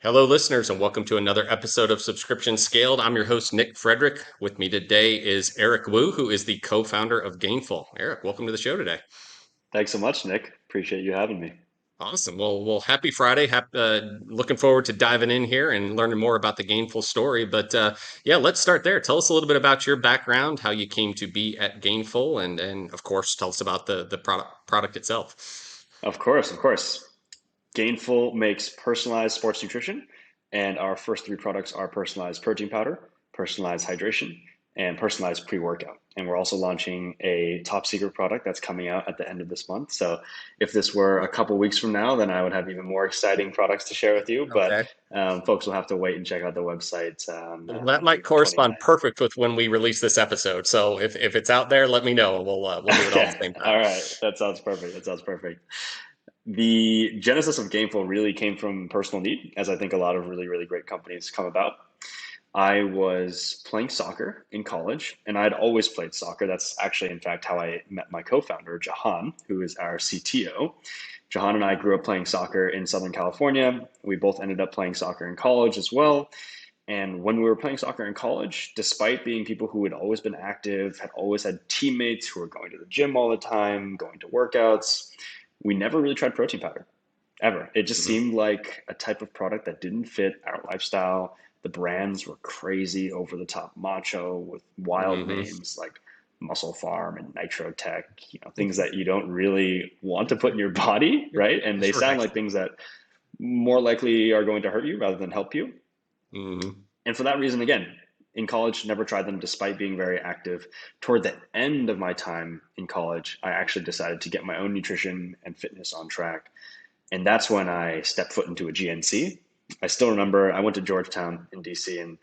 Hello, listeners, and welcome to another episode of Subscription Scaled. I'm your host, Nick Fredrick. With me today is Eric Wu, who is the co-founder of Gainful. Eric, welcome to the show today. Thanks so much, Nick. Appreciate you having me. Awesome. Well, happy Friday. Looking forward to diving in here and learning more about the Gainful story. But yeah, let's start there. Tell us a little bit about your background, how you came to be at Gainful, and of course, tell us about the product itself. Of course. Gainful makes personalized sports nutrition, and our first three products are personalized protein powder, personalized hydration, and personalized pre-workout. And we're also launching a top secret product that's coming out at the end of this month. So if this were a couple weeks from now, then I would have even more exciting products to share with you. But Okay. folks will have to wait and check out the website Well, that on might the correspond 29th. perfect with when we release this episode. So if it's out there, let me know, and we'll do it all at Okay, the same time. all right. That sounds perfect. That sounds perfect. The genesis of Gainful really came from personal need, as I think a lot of really, really great companies come about. I was playing soccer in college, and I'd always played soccer. That's actually, in fact, how I met my co-founder, Jahan, who is our CTO. Jahan and I grew up playing soccer in Southern California. We both ended up playing soccer in college as well. And when we were playing soccer in college, despite being people who had always been active, had always had teammates who were going to the gym all the time, going to workouts, we never really tried protein powder ever. It just Mhm. seemed like a type of product that didn't fit our lifestyle. The brands were crazy, over the top macho with wild Hmm. names like Muscle Farm and Nitro Tech, things that you don't really want to put in your body, right? And they sound Right. like things that more likely are going to hurt you rather than help you. Hmm. And for that reason, again, in college, never tried them despite being very active. Toward the end of my time in college, I actually decided to get my own nutrition and fitness on track. And that's when I stepped foot into a GNC. I still remember I went to Georgetown in DC, and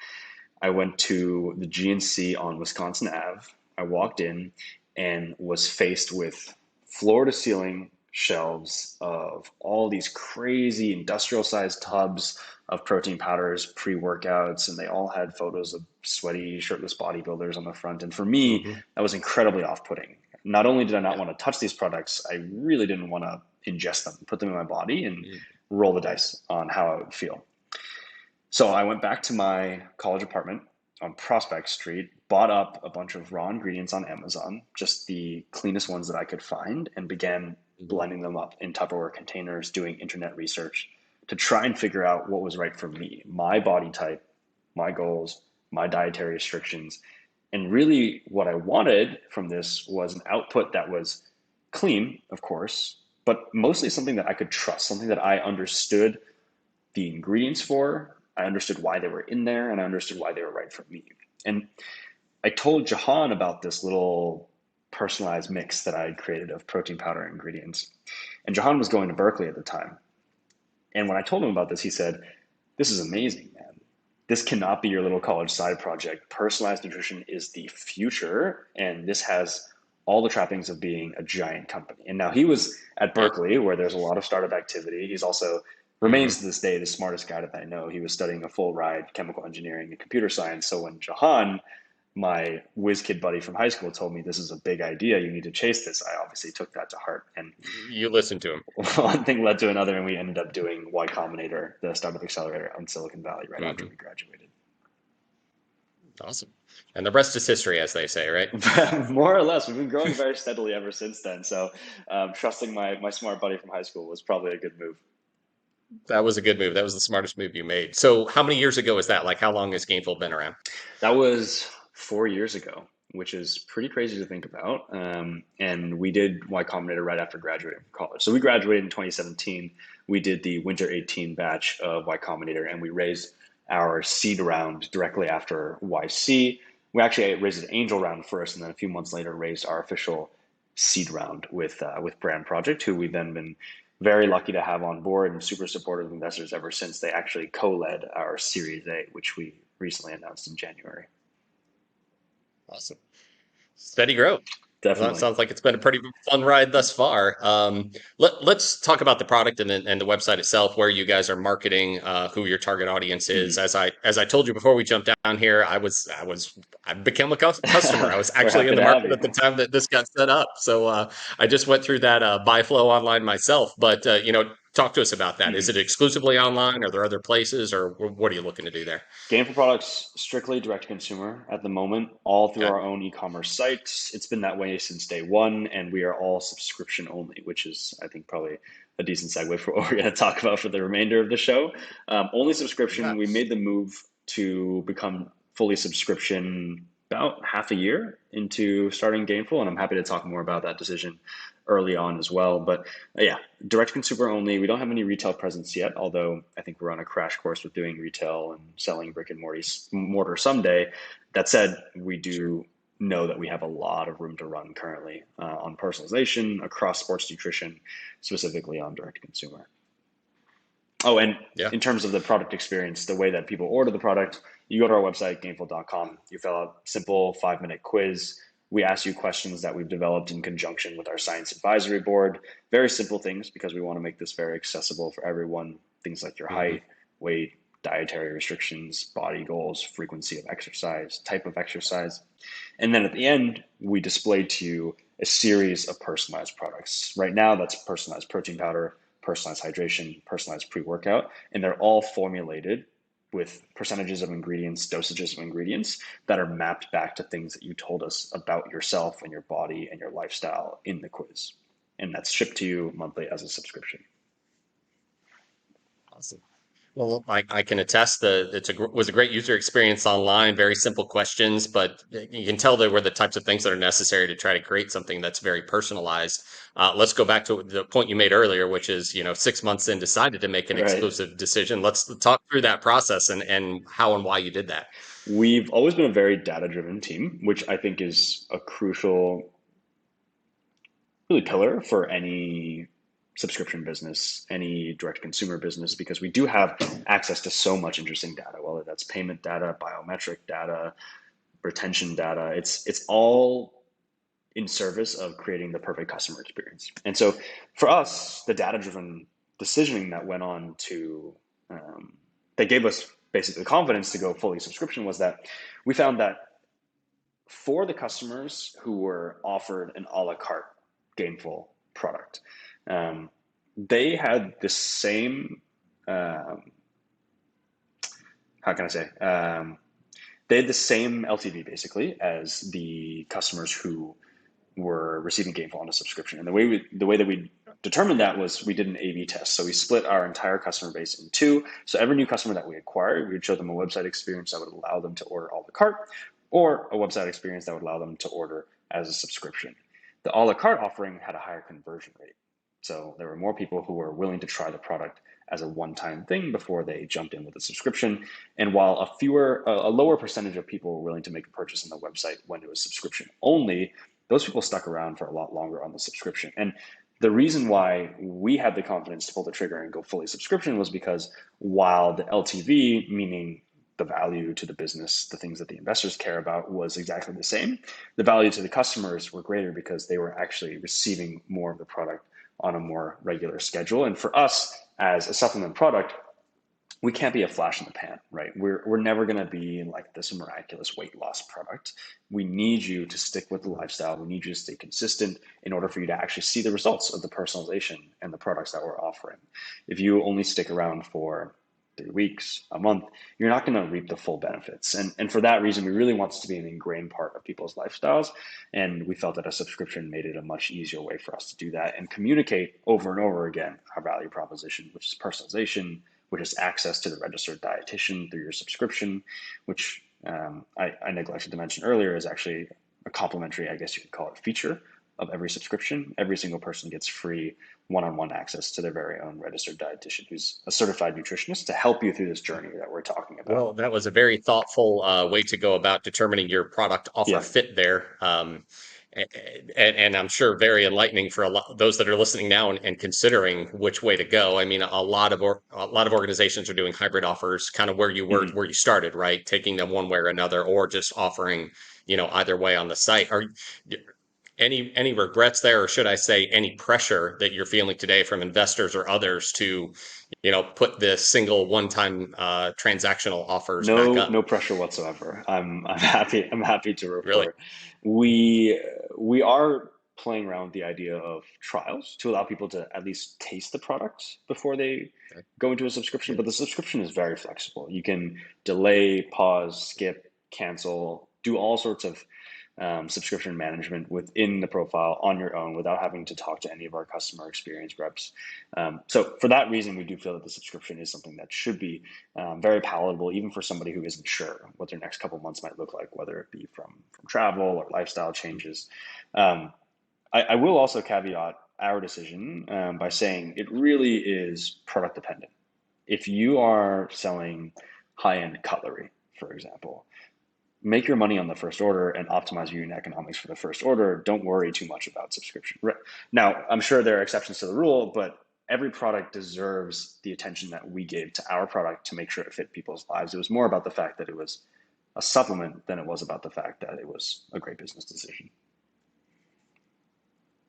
I went to the GNC on Wisconsin Ave. I walked in and was faced with floor to ceiling shelves of all these crazy industrial sized tubs of protein powders, pre workouts, and they all had photos of sweaty, shirtless bodybuilders on the front. And for me, Hmm. that was incredibly off putting. Not only did I not Yeah. want to touch these products, I really didn't want to ingest them, put them in my body, and Mm. roll the dice on how I would feel. So I went back to my college apartment on Prospect Street, bought up a bunch of raw ingredients on Amazon, just the cleanest ones that I could find, and began Mhm. blending them up in Tupperware containers, doing internet research to try and figure out what was right for me, my body type, my goals, my dietary restrictions. And really, what I wanted from this was an output that was clean, of course, but mostly something that I could trust, something that I understood the ingredients for. I understood why they were in there, and I understood why they were right for me. And I told Jahan about this little personalized mix that I had created of protein powder ingredients. And Jahan was going to Berkeley at the time. And when I told him about this, he said, "This is amazing, man. This cannot be your little college side project. Personalized nutrition is the future, and this has all the trappings of being a giant company." And now he was at Yeah. Berkeley, where there's a lot of startup activity. He's also Hmm. remains to this day the smartest guy that I know. He was studying a full ride chemical engineering and computer science. So when Jahan, my whiz kid buddy from high school, told me this is a big idea, you need to chase this, I obviously took that to heart. And You listen to him. one thing led to another, and we ended up doing Y Combinator, the startup accelerator on Silicon Valley, right after Hmm. we graduated. Awesome. And the rest is history, as they say, right? More or less, we've been growing very steadily ever since then. So, trusting my smart buddy from high school was probably a good move. That was a good move. That was the smartest move you made. So, how many years ago is that? Like, how long has Gainful been around? That was 4 years ago, which is pretty crazy to think about. And we did Y Combinator right after graduating from college. So we graduated in 2017. We did the Winter 18 batch of Y Combinator, and we raised our seed round directly after YC. We actually raised an angel round first, and then a few months later raised our official seed round with Brand Project, who we've then been very lucky to have on board and super supportive investors ever since. They actually co-led our Series A, which we recently announced in January. Awesome. Steady growth. Well, that Definitely. sounds like it's been a pretty fun ride thus far. Let's talk about the product and the website itself, where you guys are marketing, who your target audience is. Mhm. As I told you before we jumped down here, I became a customer. I was We're actually in happy the to have market you. at the time that this got set up. So I just went through that buy flow online myself. But talk to us about that. Is Mhm. it exclusively online? Are there other places, or what are you looking to do there? Gainful products strictly direct to consumer at the moment, all through Okay. our own e-commerce sites. It's been that way since day one, and we are all subscription only, which is, I think, probably a decent segue for what we're going to talk about for the remainder of the show. Only Yeah. subscription. We made the move to become fully subscription about half a year into starting Gainful, and I'm happy to talk more about that decision early on as well. But yeah, direct consumer only. We don't have any retail presence yet, although I think we're on a crash course with doing retail and selling brick and mortar someday. That said, we do know that we have a lot of room to run currently on personalization across sports nutrition, specifically on direct consumer. Oh, and Yeah. in terms of the product experience, the way that people order the product, you go to our website, gainful.com, you fill out a simple 5 minute quiz. We ask you questions that we've developed in conjunction with our science advisory board. Very simple things because we want to make this very accessible for everyone. Things like your Hmm. height, weight, dietary restrictions, body goals, frequency of exercise, type of exercise. And then at the end, we display to you a series of personalized products. Right now, that's personalized protein powder, personalized hydration, personalized pre workout, and they're all formulated with percentages of ingredients, dosages of ingredients that are mapped back to things that you told us about yourself and your body and your lifestyle in the quiz. And that's shipped to you monthly as a subscription. Awesome. Well, I can attest that was a great user experience online. Very simple questions, but you can tell they were the types of things that are necessary to try to create something that's very personalized. Let's go back to the point you made earlier, which is 6 months in, decided to make an Right. exclusive decision. Let's talk through that process and how and why you did that. We've always been a very data driven team, which I think is a crucial really pillar for any subscription business, any direct consumer business, because we do have access to so much interesting data, whether that's payment data, biometric data, retention data. It's all in service of creating the perfect customer experience. And so for us, the data driven decisioning that went on to that gave us basically the confidence to go fully subscription was that we found that for the customers who were offered an a la carte Gainful product, um, they had the same, um, how can I say, they had the same LTV basically as the customers who were receiving Gainful on a subscription. And the way that we determined that was we did an A/B test. So we split our entire customer base in two. So every new customer that we acquired, we would show them a website experience that would allow them to order a la carte, or a website experience that would allow them to order as a subscription. The a la carte offering had a higher conversion rate. So there were more people who were willing to try the product as a one-time thing before they jumped in with a subscription. And while a lower percentage of people were willing to make a purchase on the website when it was subscription only, those people stuck around for a lot longer on the subscription. And the reason why we had the confidence to pull the trigger and go fully subscription was because while the LTV, meaning the value to the business, the things that the investors care about, was exactly the same, the value to the customers were greater because they were actually receiving more of the product on a more regular schedule. And for us, as a supplement product, we can't be a flash in the pan, right? We're never going to be like this miraculous weight loss product. We need you to stick with the lifestyle. We need you to stay consistent in order for you to actually see the results of the personalization and the products that we're offering. If you only stick around for 3 weeks, a month, you're not going to reap the full benefits. And for that reason, we really want this to be an ingrained part of people's lifestyles. And we felt that a subscription made it a much easier way for us to do that and communicate over and over again our value proposition, which is personalization, which is access to the registered dietitian through your subscription, which I neglected to mention earlier is actually a complimentary, I guess you could call it, feature of every subscription. Every single person gets free one-on-one access to their very own registered dietitian who's a certified nutritionist to help you through this journey that we're talking about. Well, that was a very thoughtful way to go about determining your product offer Yeah. fit there. And I'm sure very enlightening for those that are listening now and considering which way to go. I mean, a lot of organizations are doing hybrid offers, kind of Mm-hmm. where you started, right? Taking them one way or another, or just offering, either way on the site. Any regrets there, or should I say, any pressure that you're feeling today from investors or others to, put the single one-time transactional offers back No, up? no pressure whatsoever. I'm happy. I'm happy to Really? report we are playing around with the idea of trials to allow people to at least taste the product before they Okay. go into a subscription. Yeah. But the subscription is very flexible. You can delay, pause, skip, cancel, do all sorts of subscription management within the profile on your own without having to talk to any of our customer experience reps. So for that reason, we do feel that the subscription is something that should be very palatable, even for somebody who isn't sure what their next couple months might look like, whether it be from travel or lifestyle changes. Um, I will also caveat our decision by saying it really is product dependent. If you are selling high end cutlery, for example, make your money on the first order and optimize your unit economics for the first order. Don't worry too much about subscription. Now, I'm sure there are exceptions to the rule, but every product deserves the attention that we gave to our product to make sure it fit people's lives. It was more about the fact that it was a supplement than it was about the fact that it was a great business decision.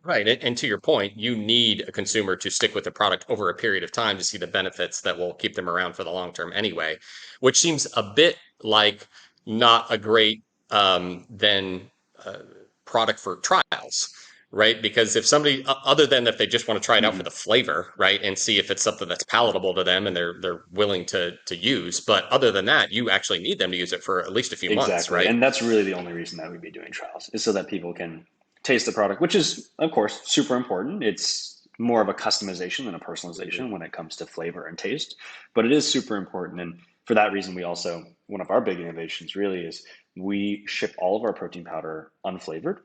Right. And to your point, you need a consumer to stick with the product over a period of time to see the benefits that will keep them around for the long term anyway, which seems a bit like not a great then uh, product for trials, right? Because if somebody, other than if they just want to try it out for Mm-hmm. the flavor, right, and see if it's something that's palatable to them and they're willing to use, but other than that, you actually need them to use it for at least a few months, Exactly. right? And that's really the only reason that we'd be doing trials is so that people can taste the product, which is, of course, super important. It's more of a customization than a Mhm. personalization when it comes to flavor and taste, but it is super important. And for that reason, we also, one of our big innovations really is we ship all of our protein powder unflavored,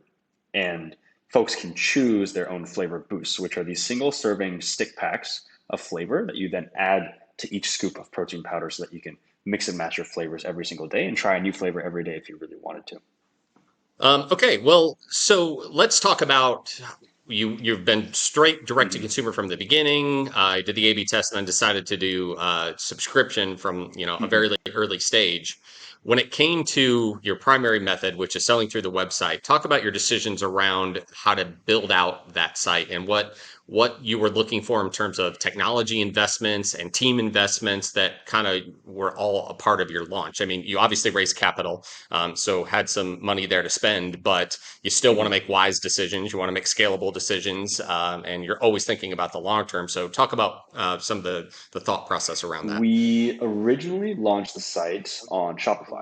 and folks can choose their own flavor boosts, which are these single serving stick packs of flavor that you then add to each scoop of protein powder so that you can mix and match your flavors every single day and try a new flavor every day if you really wanted to. Okay, well, so let's talk about you've been straight direct to Mm-hmm. consumer from the beginning. I did the A/B test and then decided to do subscription from a Mm-hmm. very early stage. When it came to your primary method, which is selling through the website, talk about your decisions around how to build out that site and what you were looking for in terms of technology investments and team investments that kind of were all a part of your launch. I mean, you obviously raised capital, so had some money there to spend, but you still want to Mm-hmm. make wise decisions. You want to make scalable decisions, and you're always thinking about the long term. So talk about some of the thought process around that. We originally launched the site on Shopify,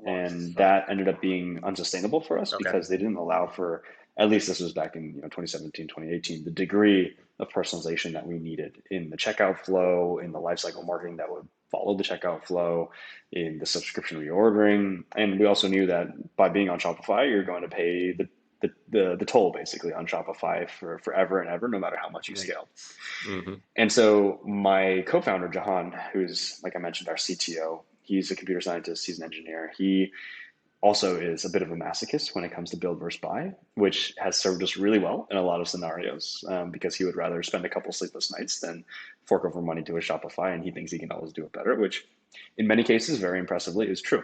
and that ended up being unsustainable for us Okay. because they didn't allow for, at least this was back in 2017, 2018, the degree of personalization that we needed in the checkout flow, in the lifecycle marketing that would follow the checkout flow, in the subscription reordering. And we also knew that by being on Shopify, you're going to pay the toll basically on Shopify for forever and ever, no matter how much you scale. Hmm. And so my co-founder, Jahan, who's, like I mentioned, our CTO, he's a computer scientist, he's an engineer. He also is a bit of a masochist when it comes to build versus buy, which has served us really well in a lot of scenarios because he would rather spend a couple sleepless nights than fork over money to a Shopify, and he thinks he can always do it better, which in many cases, very impressively, is true.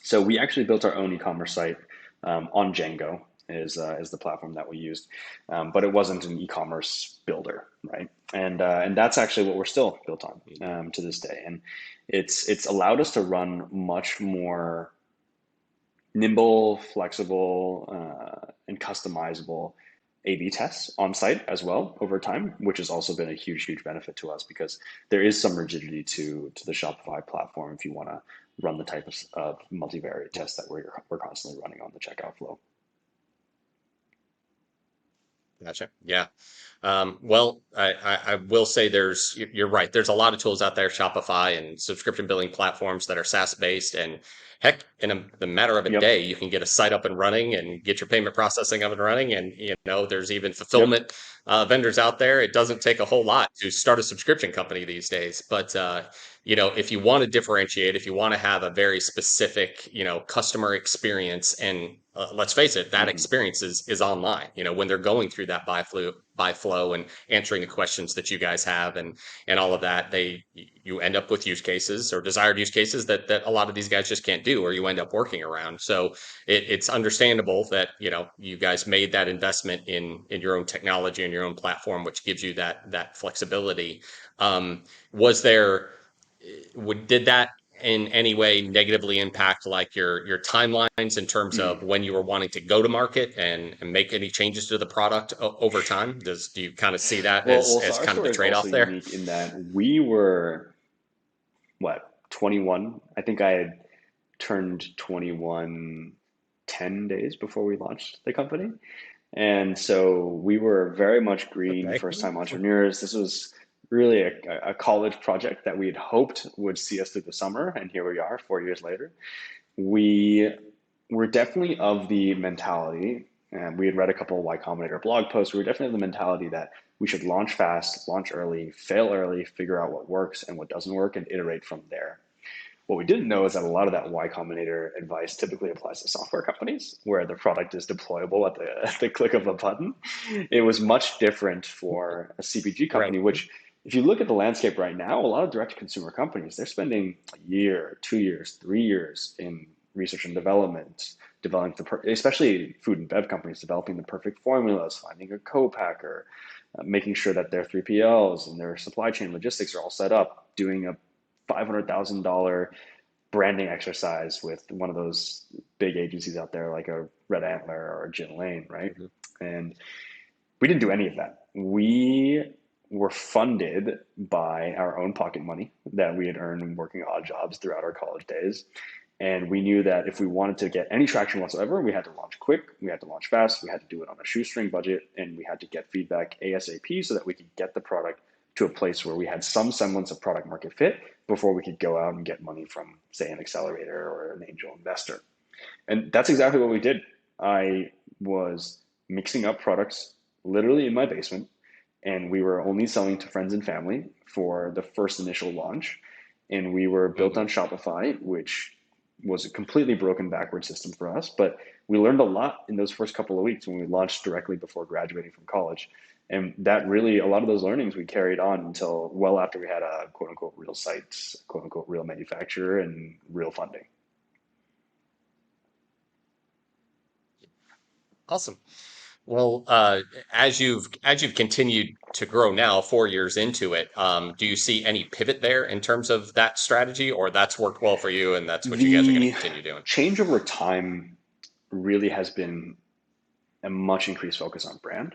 So we actually built our own e-commerce site on Django is the platform that we used, but it wasn't an e-commerce builder, right? And that's actually what we're still built on to this day, and it's allowed us to run much more nimble, flexible, and customizable A/B tests on site as well over time, which has also been a huge benefit to us because there is some rigidity to the Shopify platform if you want to run the type of multivariate tests that we're constantly running on the checkout flow. Gotcha. Yeah. Well, I will say you're right. There's a lot of tools out there, Shopify and subscription billing platforms that are SaaS based. And heck, in the matter of a Yep. day, you can get a site up and running and get your payment processing up and running. And, there's even Yep. fulfillment vendors out there. It doesn't take a whole lot to start a subscription company these days. But, if you want to differentiate, if you want to have a very specific, customer experience, and let's face it, that Hmm. experience is online, when they're going through that buy flow by flow and answering the questions that you guys have and all of that, you end up with use cases or desired use cases that a lot of these guys just can't do, or you end up working around. So it's understandable that you guys made that investment in your own technology and your own platform, which gives you that flexibility. Was there did that in any way negatively impact like your timelines in terms of Mm. when you were wanting to go to market and make any changes to the product over time? Do you kind of see that So as our kind of the story is also trade-off there? unique in that we were, what, 21? I think I had turned 21 10 days before we launched the company. And so we were very much green, Okay. first time entrepreneurs. This was really a college project that we had hoped would see us through the summer. And here we are 4 years later. We were definitely of the mentality, and we had read a couple of Y Combinator blog posts. We were definitely of the mentality that we should launch fast, launch early, fail early, figure out what works and what doesn't work, and iterate from there. What we didn't know is that a lot of that Y Combinator advice typically applies to software companies where the product is deployable at the click of a button. It was much different for a CPG Right. company, which, if you look at the landscape right now, a lot of direct to consumer companies, they're spending a year, 2 years, 3 years in research and development, developing especially food and bev companies, developing the perfect formulas, finding a co-packer, making sure that their 3PLs and their supply chain logistics are all set up, doing a $500,000 branding exercise with one of those big agencies out there like a Red Antler or a Gin Lane, right? Mhm. And we didn't do any of that. We were funded by our own pocket money that we had earned working odd jobs throughout our college days. And we knew that if we wanted to get any traction whatsoever, we had to launch quick, we had to launch fast, we had to do it on a shoestring budget, and we had to get feedback ASAP so that we could get the product to a place where we had some semblance of product market fit before we could go out and get money from, say, an accelerator or an angel investor. And that's exactly what we did. I was mixing up products literally in my basement, and we were only selling to friends and family for the first initial launch. And we were built Mhm. on Shopify, which was a completely broken backward system for us. But we learned a lot in those first couple of weeks when we launched directly before graduating from college. And that really, a lot of those learnings we carried on until well after we had a quote unquote real site, quote unquote real manufacturer, and real funding. Awesome. Well, as you've continued to grow now, 4 years into it, do you see any pivot there in terms of that strategy, or that's worked well for you and that's what you guys are going to The continue doing? change over time really has been a much increased focus on brand.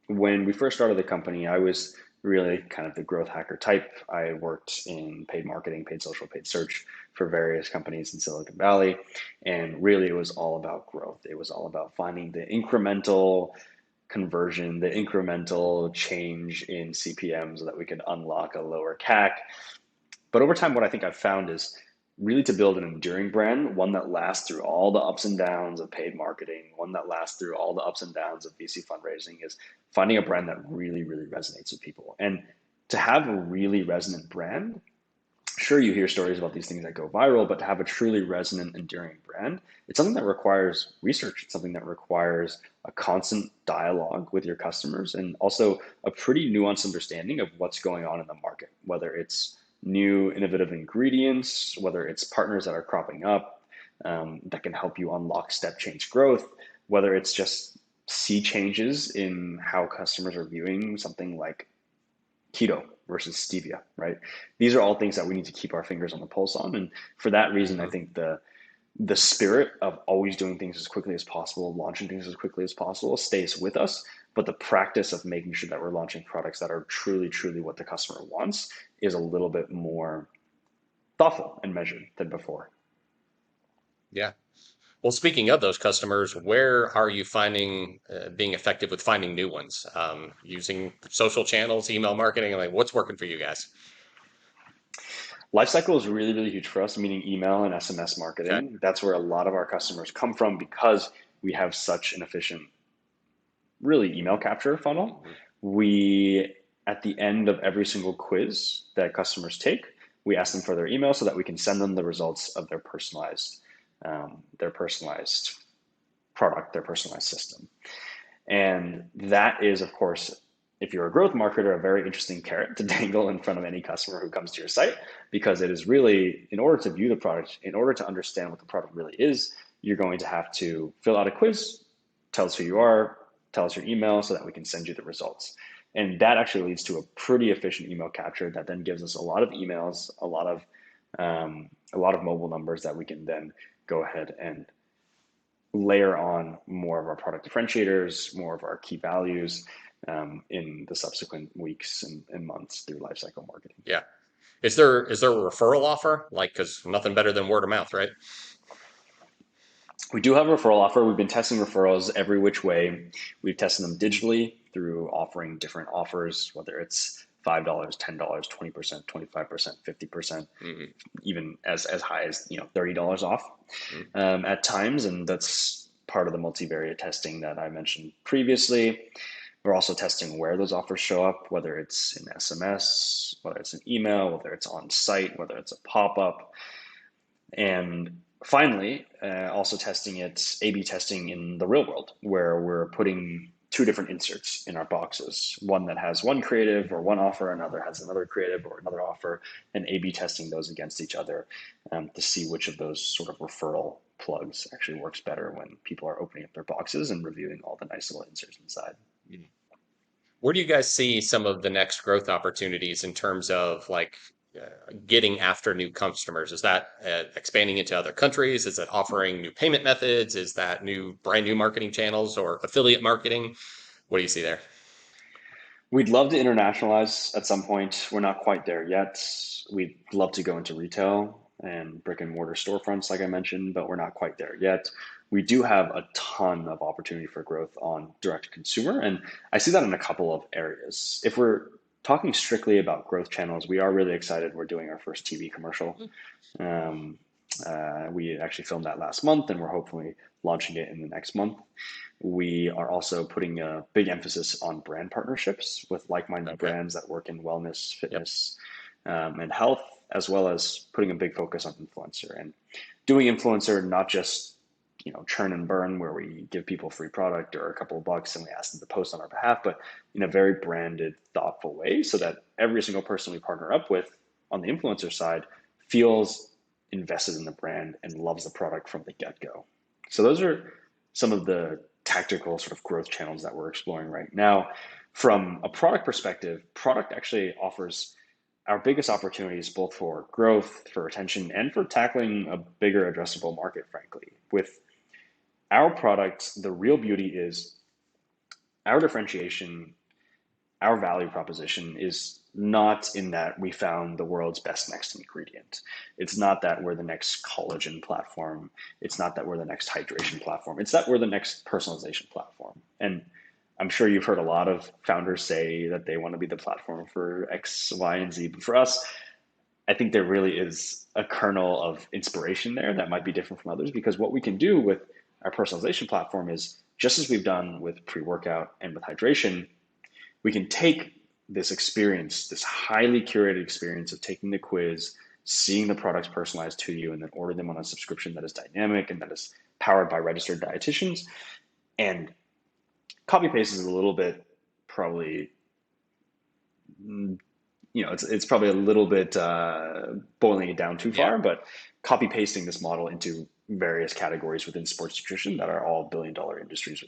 When we first started the company, I was really kind of the growth hacker type. I worked in paid marketing, paid social, paid search for various companies in Silicon Valley. And really, it was all about growth. It was all about finding the incremental conversion, the incremental change in CPM so that we could unlock a lower CAC. But over time, what I think I've found is really to build an enduring brand, one that lasts through all the ups and downs of paid marketing, one that lasts through all the ups and downs of VC fundraising, is finding a brand that really, really resonates with people. And to have a really resonant brand, sure, you hear stories about these things that go viral, but to have a truly resonant, enduring brand, it's something that requires research. It's something that requires a constant dialogue with your customers and also a pretty nuanced understanding of what's going on in the market, whether it's new innovative ingredients, whether it's partners that are cropping up that can help you unlock step change growth, whether it's just sea changes in how customers are viewing something like keto versus stevia, right? These are all things that we need to keep our fingers on the pulse on. And for that reason, I Hmm. think the spirit of always doing things as quickly as possible, launching things as quickly as possible stays with us. But the practice of making sure that we're launching products that are truly, truly what the customer wants is a little bit more thoughtful and measured than before. Yeah. Well, speaking of those customers, where are you finding being effective with finding new ones? Using social channels, email marketing, like what's working for you guys? Lifecycle is really, really huge for us, meaning email and SMS Okay. marketing. That's where a lot of our customers come from because we have such an efficient really email capture funnel. Mhm. We, at the end of every single quiz that customers take, we ask them for their email so that we can send them the results of their personalized product, their personalized system. And that is, of course, if you're a growth marketer, a very interesting carrot to dangle in front of any customer who comes to your site, because it is really, in order to view the product, in order to understand what the product really is, you're going to have to fill out a quiz, tell us who you are, tell us your email so that we can send you the results. And that actually leads to a pretty efficient email capture that then gives us a lot of emails, a lot of mobile numbers that we can then go ahead and layer on more of our product differentiators, more of our key values in the subsequent weeks and months through lifecycle marketing. Yeah. Is there a referral offer? Like, because nothing better than word of mouth, right? We do have a referral offer. We've been testing referrals every which way. We've tested them digitally through offering different offers, whether it's $5, $10, 20%, 25%, 50%, Hmm. even as high as $30 off Hmm. at times, and that's part of the multivariate testing that I mentioned previously. We're also testing where those offers show up, whether it's in SMS, whether it's an email, whether it's on site, whether it's a pop-up. And finally, also testing it, A/B testing in the real world, where we're putting two different inserts in our boxes, one that has one creative or one offer, another has another creative or another offer, and A/B testing those against each other to see which of those sort of referral plugs actually works better when people are opening up their boxes and reviewing all the nice little inserts inside. Where do you guys see some of the next growth opportunities in terms of like getting after new customers? Is that expanding into other countries? Is it offering new payment methods? Is that brand new marketing channels or affiliate marketing? What do you see there? We'd love to internationalize at some point. We're not quite there yet. We'd love to go into retail and brick and mortar storefronts, like I mentioned, but we're not quite there yet. We do have a ton of opportunity for growth on direct to consumer, and I see that in a couple of areas. If we're talking strictly about growth channels, we are really excited. We're doing our first TV commercial. Um, we actually filmed that last month, and we're hopefully launching it in the next month. We are also putting a big emphasis on brand partnerships with like-minded Okay. brands that work in wellness, Yep. fitness, and health, as well as putting a big focus on influencer and doing influencer not just churn and burn where we give people free product or a couple of bucks and we ask them to post on our behalf, but in a very branded, thoughtful way so that every single person we partner up with on the influencer side feels invested in the brand and loves the product from the get-go. So those are some of the tactical sort of growth channels that we're exploring right now. From a product perspective, product actually offers our biggest opportunities both for growth, for retention, and for tackling a bigger addressable market, frankly. With our product, the real beauty is our differentiation, our value proposition is not in that we found the world's best next ingredient. It's not that we're the next collagen platform. It's not that we're the next hydration platform. It's that we're the next personalization platform. And I'm sure you've heard a lot of founders say that they want to be the platform for X, Y, and Z. But for us, I think there really is a kernel of inspiration there that might be different from others, because what we can do with our personalization platform is just as we've done with pre-workout and with hydration, we can take this experience, this highly curated experience of taking the quiz, seeing the products personalized to you, and then order them on a subscription that is dynamic and that is powered by registered dietitians. And copy paste is a little bit probably, it's probably a little bit boiling it down too Yeah. far, but copy pasting this model into various categories within sports nutrition that are all billion-dollar industries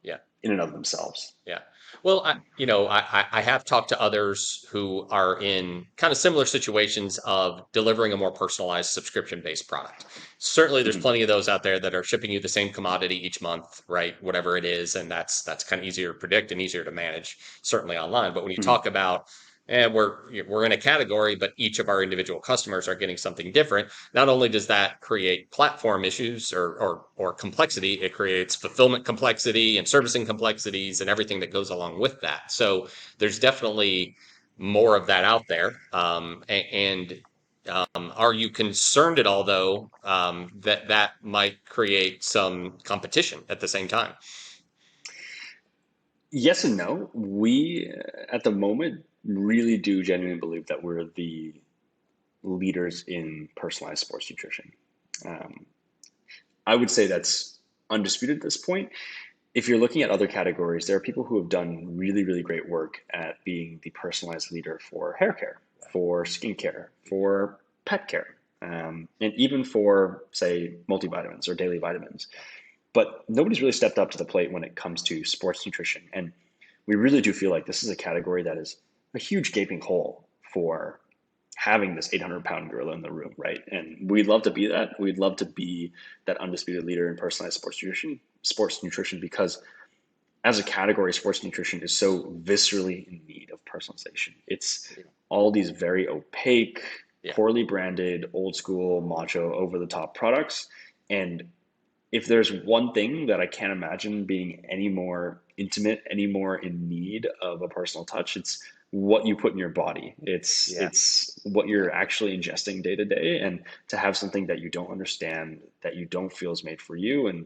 Yeah. in and of themselves. Yeah. Well, I have talked to others who are in kind of similar situations of delivering a more personalized subscription-based product. Certainly, there's Mhm. plenty of those out there that are shipping you the same commodity each month, right? Whatever it is, and that's kind of easier to predict and easier to manage, certainly online. But when you Mhm. talk about and we're in a category, but each of our individual customers are getting something different. Not only does that create platform issues or complexity, it creates fulfillment complexity and servicing complexities and everything that goes along with that. So there's definitely more of that out there. Are you concerned at all, though, that that might create some competition at the same time? Yes and no. We, at the moment, really do genuinely believe that we're the leaders in personalized sports nutrition. Um, I would say that's undisputed at this point. if you're looking at other categories, there are people who have done really, really great work at being the personalized leader for hair care, for skincare, for pet care, and even for, say, multivitamins or daily vitamins. But nobody's really stepped up to the plate when it comes to sports nutrition. And we really do feel like this is a category that is a huge gaping hole for having this 800-pound gorilla in the room, right? And we'd love to be that. We'd love to be that undisputed leader in personalized sports nutrition, because as a category, sports nutrition is so viscerally in need of personalization. It's all these very opaque, Yeah. poorly branded, old school, macho, over the top products. And if there's one thing that I can't imagine being any more intimate, any more in need of a personal touch, it's what you put in your body. Yeah. It's what you're actually ingesting day to day, and to have something that you don't understand, that you don't feel is made for you, and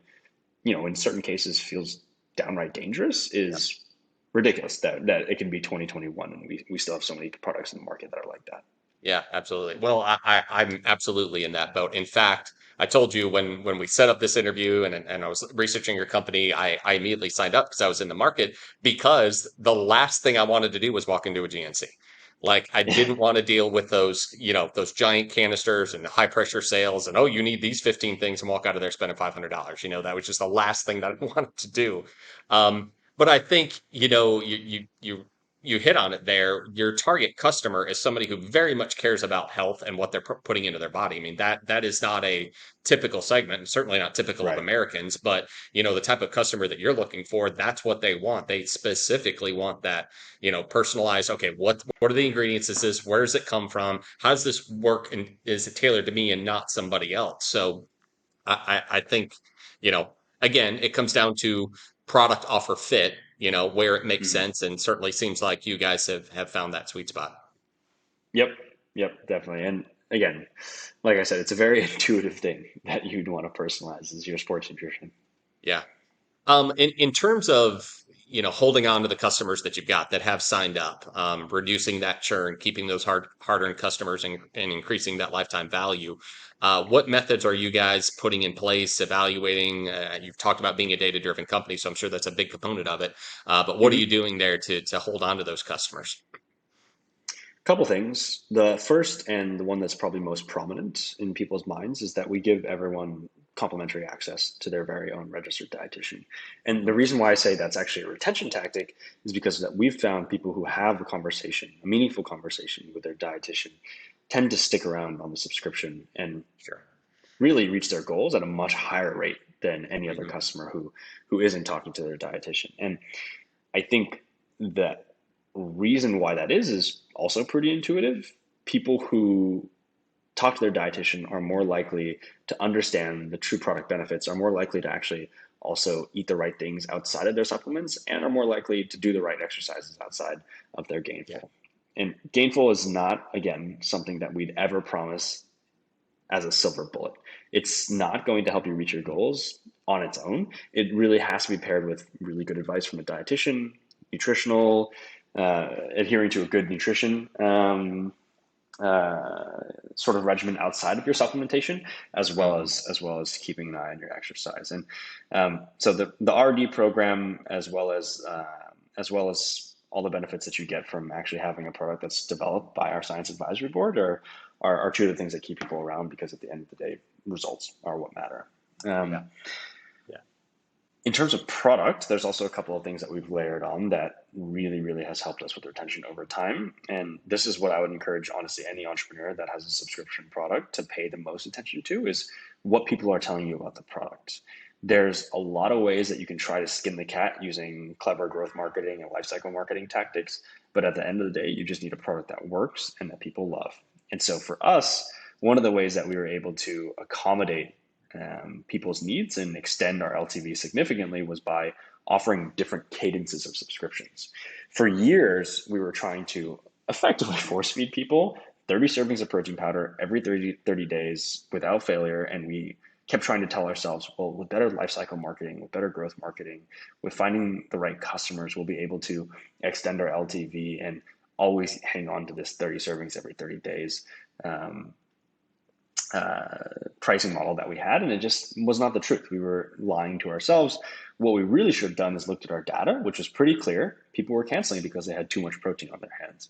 in certain cases feels downright dangerous, Yeah. is ridiculous. That it can be 2021 and we still have so many products in the market that are like that. Yeah, absolutely. Well, I'm absolutely in that boat. In fact, I told you when we set up this interview and I was researching your company, I immediately signed up because I was in the market because the last thing I wanted to do was walk into a GNC. Like I didn't want to deal with those, those giant canisters and high pressure sales and oh, you need these 15 things and walk out of there spending $500. That was just the last thing that I wanted to do. But I think, you hit on it there. Your target customer is somebody who very much cares about health and what they're putting into their body. I mean, that is not a typical segment, and certainly not typical of Right. Americans, but the type of customer that you're looking for, that's what they want. They specifically want that, personalized, okay, what are the ingredients? Where does it come from? How does this work? And is it tailored to me and not somebody else? So I think, you know, again, it comes down to product offer fit, where it makes Mhm. sense, and certainly seems like you guys have found that sweet spot. Yep. Yep. Definitely. And again, like I said, it's a very intuitive thing that you'd want to personalize is your sports nutrition. Yeah. In terms of, holding on to the customers that you've got that have signed up, reducing that churn, keeping those hard-earned customers and increasing that lifetime value, what methods are you guys putting in place, evaluating? You've talked about being a data-driven company, so I'm sure that's a big component of it. But what are you Mhm. doing there to hold on to those customers? Couple things. The first, and the one that's probably most prominent in people's minds, is that we give everyone complimentary access to their very own registered dietitian. And the Mhm. reason why I say that's actually a retention tactic is because that we've found people who have a conversation, a meaningful conversation with their dietitian, tend to stick around on the subscription and Sure. really reach their goals at a much higher rate than any other Hmm. customer who isn't talking to their dietitian. And I think that reason why that is also pretty intuitive. People who talk to their dietitian are more likely to understand the true product benefits, are more likely to actually also eat the right things outside of their supplements, and are more likely to do the right exercises outside of their Yeah. Gainful. And Gainful is not, again, something that we'd ever promise as a silver bullet. It's not going to help you reach your goals on its own. It really has to be paired with really good advice from a dietitian, nutritional, adhering to a good nutrition sort of regimen outside of your supplementation, Hmm. as well as keeping an eye on your exercise. And so the RD program, as well as all the benefits that you get from actually having a product that's developed by our science advisory board, are two of the things that keep people around, because at the end of the day, results are what matter. Yeah. Um, Yeah. in terms of product, there's also a couple of things that we've layered on that really, really has helped us with retention over time. And this is what I would encourage, honestly, any entrepreneur that has a subscription product to pay the most attention to, is what people are telling you about the product. There's a lot of ways that you can try to skin the cat using clever growth marketing and lifecycle marketing tactics. But at the end of the day, you just need a product that works and that people love. And so for us, one of the ways that we were able to accommodate people's needs and extend our LTV significantly was by offering different cadences of subscriptions. For years, we were trying to effectively force feed people 30 servings of protein powder every 30 days without failure. And we kept trying to tell ourselves, well, with better lifecycle marketing, with better growth marketing, with finding the right customers, we'll be able to extend our LTV and always hang on to this 30 servings every 30 days. Um, pricing model that we had, and it just was not the truth. We were lying to ourselves. What we really should have done is looked at our data, which was pretty clear. People were canceling because they had too much protein on their hands.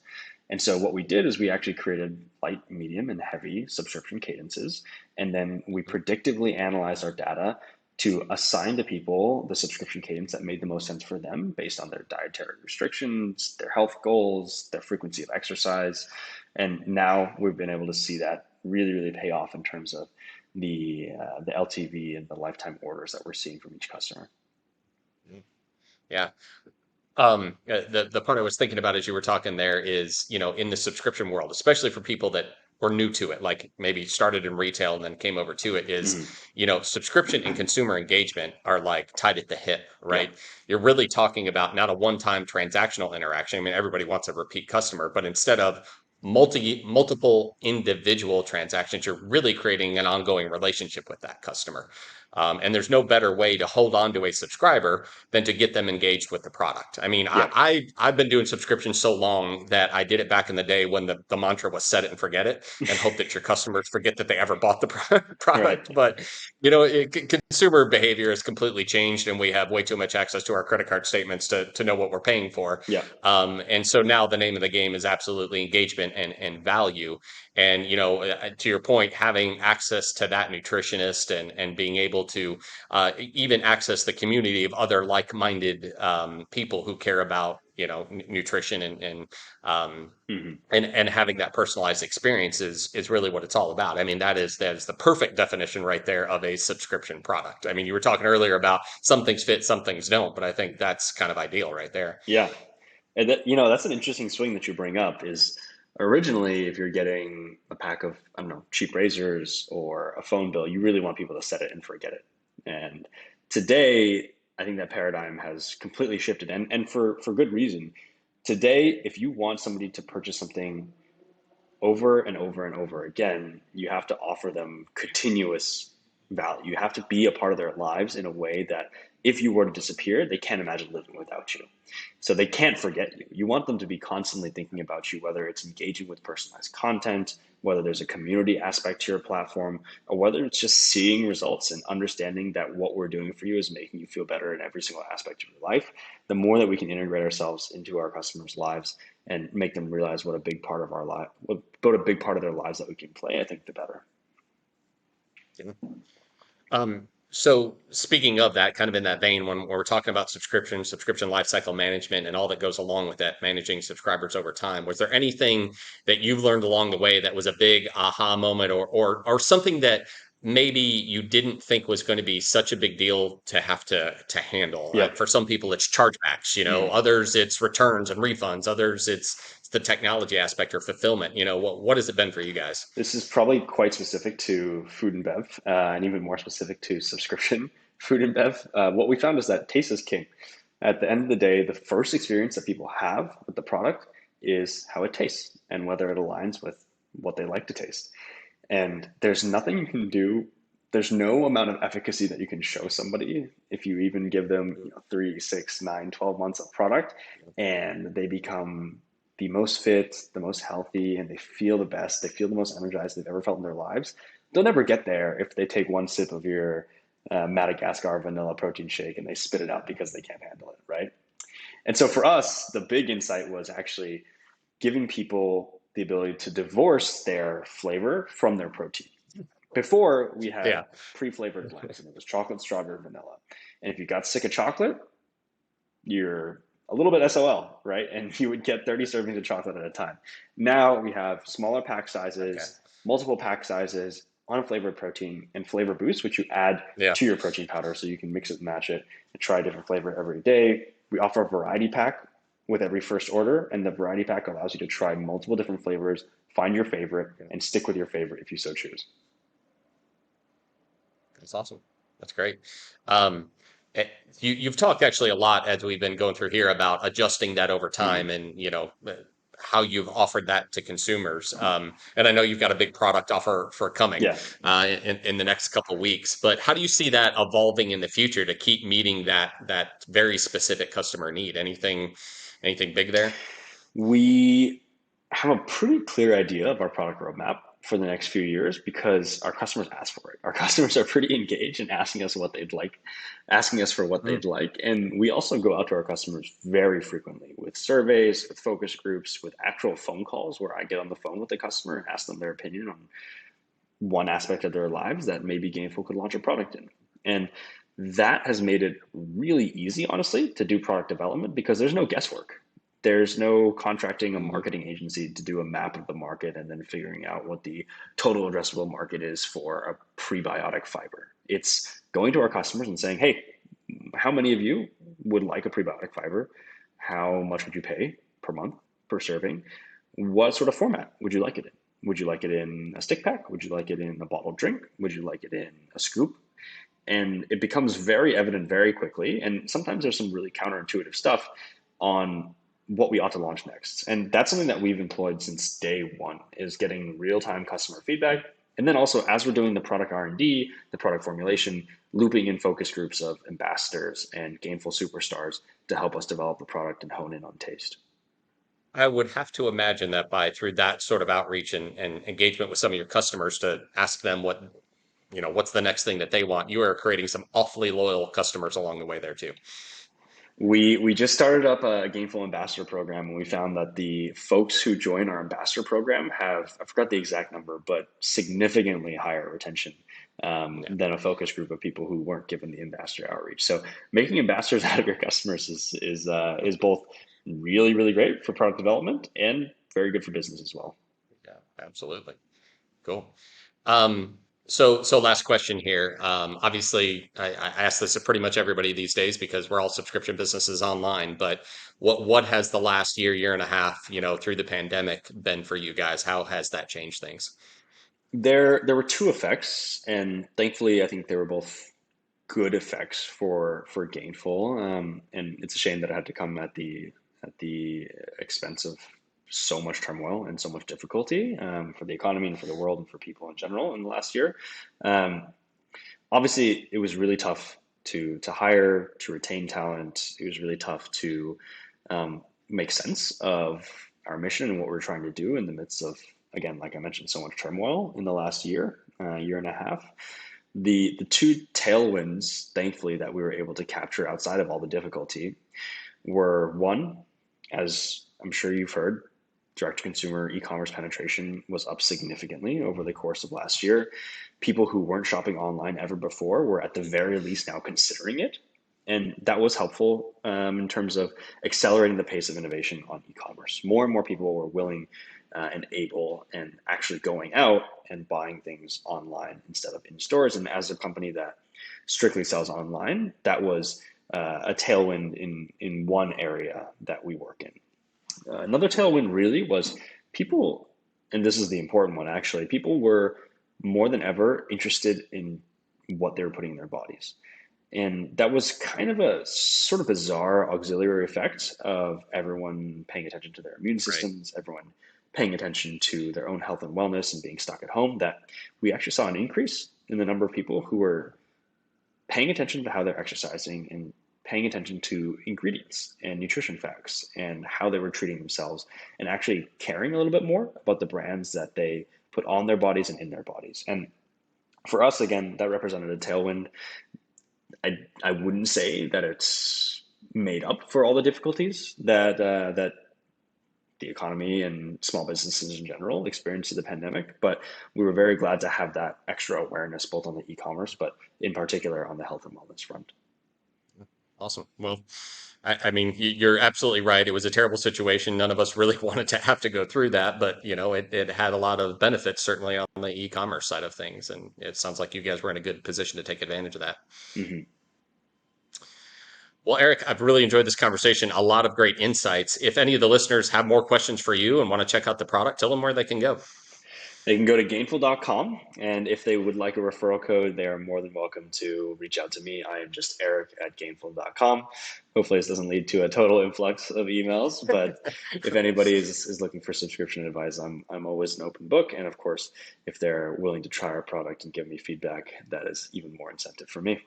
And so what we did is we actually created light, medium, and heavy subscription cadences. And then we predictively analyzed our data to assign to people the subscription cadence that made the most sense for them based on their dietary restrictions, their health goals, their frequency of exercise. And now we've been able to see that really, really pay off in terms of the LTV and the lifetime orders that we're seeing from each customer. Yeah. The part I was thinking about as you were talking there is, in the subscription world, especially for people that were new to it, like maybe started in retail and then came over to it, is, Mm-hmm. subscription and consumer engagement are like tied at the hip, Yeah, right? You're really talking about not a one-time transactional interaction. I mean, everybody wants a repeat customer, but instead of multiple individual transactions, you're really creating an ongoing relationship with that customer. And there's no better way to hold on to a subscriber than to get them engaged with the product. I mean, yeah, I've been doing subscriptions so long that I did it back in the day when the mantra was set it and forget it and hope that your customers forget that they ever bought the right. product. But consumer behavior has completely changed, and we have way too much access to our credit card statements to know what we're paying for. Yeah, And so now the name of the game is absolutely engagement and value. And to your point, having access to that nutritionist and being able to even access the community of other like-minded people who care about nutrition um, mm-hmm. and having that personalized experience is really what it's all about. I mean, that is the perfect definition right there of a subscription product. I mean, you were talking earlier about some things fit, some things don't, but I think that's kind of ideal right there. Yeah. And that's an interesting swing that you bring up is originally if you're getting a pack of, I don't know, cheap razors or a phone bill, you really want people to set it and forget it. And today, I think that paradigm has completely shifted and for good reason. Today, if you want somebody to purchase something over and over and over again, you have to offer them continuous value. You have to be a part of their lives in a way that if you were to disappear, they can't imagine living without you. So they can't forget you. You want them to be constantly thinking about you, whether it's engaging with personalized content, whether there's a community aspect to your platform, or whether it's just seeing results and understanding that what we're doing for you is making you feel better in every single aspect of your life. The more that we can integrate ourselves into our customers' lives and make them realize what a big part of our life, what a big part of their lives that we can play, I think the better. So speaking of that, kind of in that vein, when we're talking about subscription lifecycle management, and all that goes along with that, managing subscribers over time, was there anything that you've learned along the way that was a big aha moment, or something that maybe you didn't think was going to be such a big deal to have to handle? Yeah. For some people, it's chargebacks, Mm. others it's returns and refunds, others it's the technology aspect or fulfillment. What has it been for you guys? This is probably quite specific to food and bev, and even more specific to subscription food and bev. What we found is that taste is king. At the end of the day, the first experience that people have with the product is how it tastes and whether it aligns with what they like to taste. And there's nothing you can do. There's no amount of efficacy that you can show somebody if you even give them 3, 6, 9, 12 months of product and they become the most fit, the most healthy, and they feel the best, they feel the most energized they've ever felt in their lives. They'll never get there if they take one sip of your Madagascar vanilla protein shake and they spit it out because they can't handle it, right? And so for us, the big insight was actually giving people the ability to divorce their flavor from their protein. Before, we had Yeah. pre-flavored blends, and it was chocolate, strawberry, vanilla. And if you got sick of chocolate, you're a little bit SOL, right? And you would get 30 servings of chocolate at a time. Now we have smaller pack Okay. sizes, multiple pack sizes, unflavored protein, and flavor boost, which you add Yeah. to your protein powder so you can mix it and match it and try a different flavor every day. We offer a variety pack with every first order, and the variety pack allows you to try multiple different flavors, find your favorite, and stick with your favorite if you so choose. That's awesome. That's great. Um, you've talked actually a lot as we've been going through here about adjusting that over Mm-hmm. time, and how you've offered that to consumers. And I know you've got a big product offer for coming Yeah. in the next couple of weeks. But how do you see that evolving in the future to keep meeting that very specific customer need? Anything big there? We have a pretty clear idea of our product roadmap. for the next few years because our customers ask for it. Our customers are pretty engaged in asking us what they'd like, asking us for what Mm. they'd like. And we also go out to our customers very frequently with surveys, with focus groups, with actual phone calls where I get on the phone with the customer and ask them their opinion on one aspect of their lives that maybe Gainful could launch a product in. And that has made it really easy, honestly, to do product development because there's no guesswork. There's no contracting a Mhm. marketing agency to do a map of the market and then figuring out what the total addressable market is for a prebiotic fiber. It's going to our customers and saying, hey, how many of you would like a prebiotic fiber? How much would you pay per month per serving? What sort of format would you like it in? Would you like it in a stick pack? Would you like it in a bottled drink? Would you like it in a scoop? And it becomes very evident very quickly. And sometimes there's some really counterintuitive stuff on what we ought to launch next. And that's something that we've employed since day one is getting real-time customer feedback. And then also as we're doing the product R&D, the product formulation, looping in focus groups of ambassadors and Gainful superstars to help us develop the product and hone in on taste. I would have to imagine that by through that sort of outreach and engagement with some of your customers to ask them what, what's the next thing that they want, you are creating some awfully loyal customers along the way there too. We just started up a Gainful ambassador program, and we found that the folks who join our ambassador program have, I forgot the exact number, but significantly higher retention Yeah. than a focus group of people who weren't given the ambassador outreach. So making ambassadors out of your customers is both really great for product development and very good for business as well. Yeah, absolutely. Cool. So last question here. Obviously, I ask this to pretty much everybody these days because we're all subscription businesses online. But what has the last year and a half, through the pandemic been for you guys? How has that changed things? There were two effects, and thankfully, I think they were both good effects for Gainful. And it's a shame that it had to come at the expense of so much turmoil and so much difficulty for the economy and for the world and for people in general in the last year. Um, Obviously, it was really tough to hire, to retain talent. It was really tough to make sense of our mission and what we're trying to do in the midst of, again, like I mentioned, so much turmoil in the last year and a half. The two tailwinds, thankfully, that we were able to capture outside of all the difficulty were one, as I'm sure you've heard, direct to consumer e-commerce penetration was up significantly over the course of last year. People who weren't shopping online ever before were at the very least now considering it. And that was helpful in terms of accelerating the pace of innovation on e-commerce. More and more people were willing and able and actually going out and buying things online instead of in stores. And as a company that strictly sells online, that was a tailwind in one area that we work in. Another tailwind really was people, and this is the important one actually, people were more than ever interested in what they were putting in their bodies. And that was kind of a sort of bizarre auxiliary effect of everyone paying attention to their immune Right. systems, everyone paying attention to their own health and wellness and being stuck at home, that we actually saw an increase in the number of people who were paying attention to how they're exercising and paying attention to ingredients and nutrition facts and how they were treating themselves and actually caring a little bit more about the brands that they put on their bodies and in their bodies. And for us, again, that represented a tailwind. I wouldn't say that it's made up for all the difficulties that the economy and small businesses in general experienced through the pandemic, but we were very glad to have that extra awareness both on the e-commerce, but in particular on the health and wellness front. Awesome. Well, I mean, you're absolutely right. It was a terrible situation. None of us really wanted to have to go through that, but it had a lot of benefits, certainly on the e-commerce side of things. And it sounds like you guys were in a good position to take advantage of that. Mm-hmm. Well, Eric, I've really enjoyed this conversation. A lot of great insights. If any of the listeners have more questions for you and want to check out the product, tell them where they can go. They can go to gainful.com, and if they would like a referral code, they are more than welcome to reach out to me. I am just Eric at gainful.com. Hopefully, this doesn't lead to a total influx of emails, but if anybody is looking for subscription advice, I'm always an open book. And of course, if they're willing to try our product and give me feedback, that is even more incentive for me.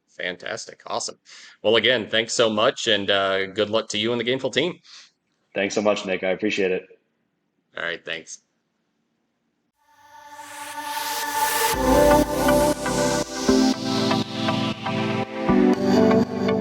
Fantastic. Awesome. Well, again, thanks so much and good luck to you and the Gainful team. Thanks so much, Nick. I appreciate it. All right. Thanks.